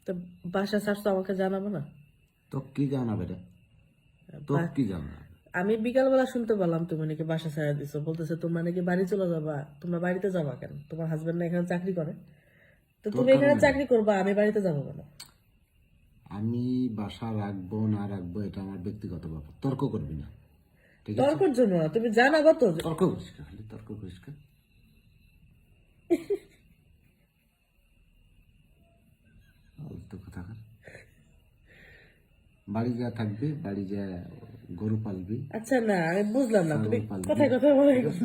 তো বাসা ছাড়ছো আমাকে জানাবো না? তো কি জানাবে রে? তো কি জানাবে? আমি বিকালবেলা শুনতে পেলাম তুমি নাকি বাসা ছেড়ে দিছো, বলতেছে তোমরা নাকি বাড়ি চলে যাবা। তোমরা বাড়িতে যাবা কেন? তোমার হাজবেন্ড না এখানে চাকরি করে? তো তোর তুমি এখানে কারণে চাকরি করবা, আমি বাড়িতে যাবো কেন? আমি বাসা রাখবো না রাখবো এটা আমার ব্যক্তিগত ব্যাপার, তর্ক করবি না, ঠিক আছে? তর্কের জন্য না, তুমি জানাবো তো। তর্ক করিস না, খালি তর্ক করিস না। ফালতু কোথাকার। বাড়ি যা থাকবি, বাড়ি যা গরু পালবি, আচ্ছা না, আমি বুঝলাম না, তুমি ছাগল পালবি, কথায় কথায় বলে ঠিক আছে?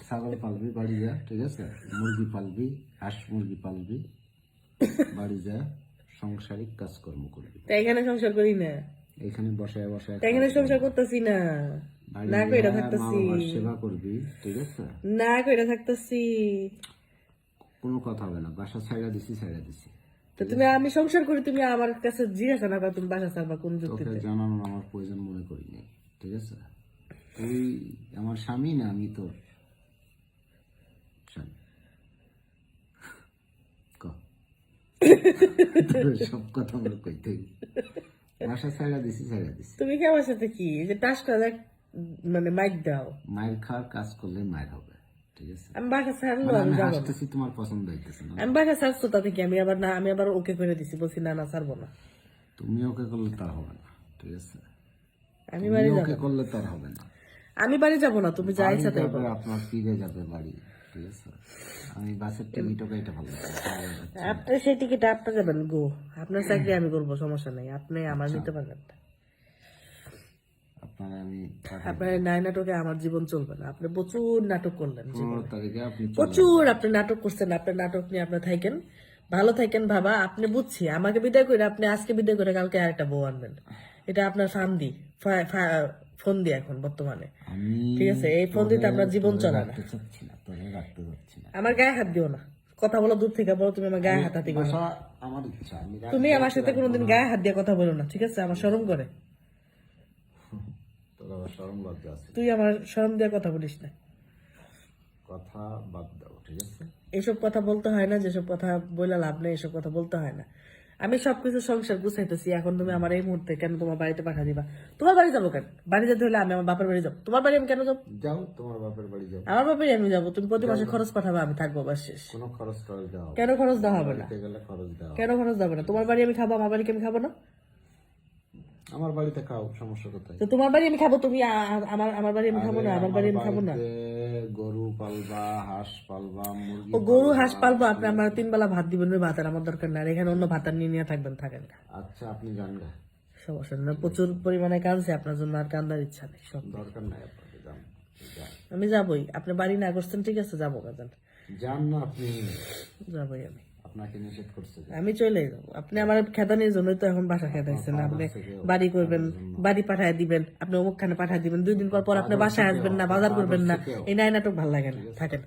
ছাগল পালবি বাড়ি যা, ঠিক আছে? মুরগি পালবি, হাঁস মুরগি পালবি, বাড়ি যা সাংসারিক কাজকর্ম করবি। তা এখানে সংসার করি না, এখানে বসায় বসায় তা এখানে সংসার করতেছি না, বাড়ি না যা কইরা মা থাকতেছি, বাবার সেবা করবি, ঠিক আছে? না কইরা থাকতেছি। কোনো কথা হবে না, বাসা ছাইড়া দিছি, ছাইড়া দিছি। তো তুমি, আমি সংসার করি, তুমি আমার কাছে জিজ্ঞাসা না করো তুমি বাসা ছাড়বা কোন তোকে যুক্তিতে? জানানোর আমার প্রয়োজন মনে করি নাই, ঠিক আছে? তুই আমার স্বামী না আমি তোর স্বামী? ক তোর সব কথা আমার কইতে হইবে। বাসা ছাইড়া দিছি, ছাইড়া দিছি। তুমি কি আমার সাথে কি এই যে টাসটা মানে মাইক দাও? মায়ের খাওয়ার কাজ করলে মায়ের হবে, ঠিক আছে? আমি বাসা ছাড়লো, মানে আমি আমি যাবো না। হাসতেছি, তোমার পছন্দ হইতেছে না? আমি বাসা ছাড়ছো তাতে কি? আমি আবার না, আমি আবার ওকে করে দিছি, বলছি না না ছাড়বো না। তুমি ওকে করলে তার হবে না, ঠিক আছে? আমি তুমি বাড়ি ওকে যাবো না, করলে তার হবে না। আমি বাড়ি যাবো না, তুমি যা বাড়ি ইচ্ছা তাই যাবে, করো। আপনার ফিরে যাবে বাড়ি, ঠিক আছে? আমি বাসের টিকিটও এটা ভালো লাগছে। আপনার সেই টিকিট আপনার যাবেন গো, আপনার চাকরি আমি করবো, সমস্যা নাই, আপনি আমার নিতে পারবেন না। আপনার আমি আপনার নাই নাটকে আমার জীবন চলবে না, আপনি প্রচুর নাটক করলেন 15 তারিখে আপনি প্রচুর আপনি নাটক করছেন, আপনার নাটক নিয়ে আপনি থাকেন, ভালো থাকেন বাবা। আপনি বুঝছি আমাকে বিদায় করে, আপনি আজকে বিদায় করে কালকে আরেকটা বউ আনবেন, এটা আপনার ফান্দি ফোন দিয়ে এখন বর্তমানে, আমি ঠিক আছে? এই ফোন দিতে আপনার জীবন চলে না। রাখতে চাচ্ছি না, তোরে রাখতে চাচ্ছি না। আমার গায়ে হাত দিও না, কথা বলো দূর থেকে বলো, তুমি আমার গায়ে হাত হাতি করো। বাসা আমার ইচ্ছা, আমি তুমি আমার সাথে কোনোদিন গায়ে হাত দিয়ে কথা বলো না, ঠিক আছে? আমার শরম করে, তোর আবার শরম লজ্জা আছে? তুই আমার শরম দিয়ে কথা বলিস না। কথা বাদ দাও, ঠিক আছে? এসব কথা বলতে হয় না, যেসব কথা বলে লাভ নেই, এসব কথা বলতে হয় না। আমি সবকিছু সংসার গুছাইতেছি, এখন তুমি আমার এই মুহূর্তে কেন তোমার বাড়িতে পাঠা দিবা? তোমার বাড়ি যাবো কেন? বাড়ি যেতে হলে আমি আমার বাপের বাড়ি যাবো, তোমার বাড়ি আমি কেন যাবো? যাও তোমার বাপের বাড়ি যাও, আমার বাপের আমি যাবো, তুমি প্রতি মাসে খরচ পাঠাবে, আমি থাকবো, বাস শেষ। কোনো খরচ টরচ দেওয়া হবে কেন খরচ দেওয়া হবে না? বাড়িতে গেলে খরচ দেওয়া কেন খরচ দেওয়া হবে না? তোমার বাড়ি আমি খাবো, আমার বাড়িকে আমি খাবো না? আমার বাড়িতে খাও, সমস্যা কোথায়? তো তোমার বাড়ি আমি খাবো, তুমি আমার আমার বাড়ি আমি খাবো না? আমার বাড়ি আমি খাবো না? বাড়িতে গরু পালবা, হাঁস পালবা, মুরগি ও গরু হাঁস পালবো, আপনি আমার 3 বেলা ভাত দিবেন, ওই ভাতের আমার দরকার নাই, আর এখানে অন্য ভাত নিয়ে নিয়ে থাকবেন, থাকেন। আচ্ছা আপনি যান গা, সমস্যা নেই, প্রচুর পরিমাণে কাঁদছে আপনার জন্য, আর কান্দার ইচ্ছা নেই, সব। দরকার নাই আপনাকে, যান যান। আমি যাবোই, আপনি বাড়ি না করছেন, ঠিক আছে, যাবো কাজে, যান না আপনি, যাবোই আমি, আপনাকে নিষেধ করছে যে। আমি চলে যাবো। আপনি আমার খেদানির জন্যই তো এখন বাসা খেদাইছেন, আপনি বাড়ি করবেন, বাড়ি পাঠায় দিবেন, আপনি অমুকখানে পাঠায় দিবেন, 2 দিন পর পর আপনি বাসায় আসবেন না, বাজার করবেন না, এই নাই নাটক ভালো লাগে না, থাকেন।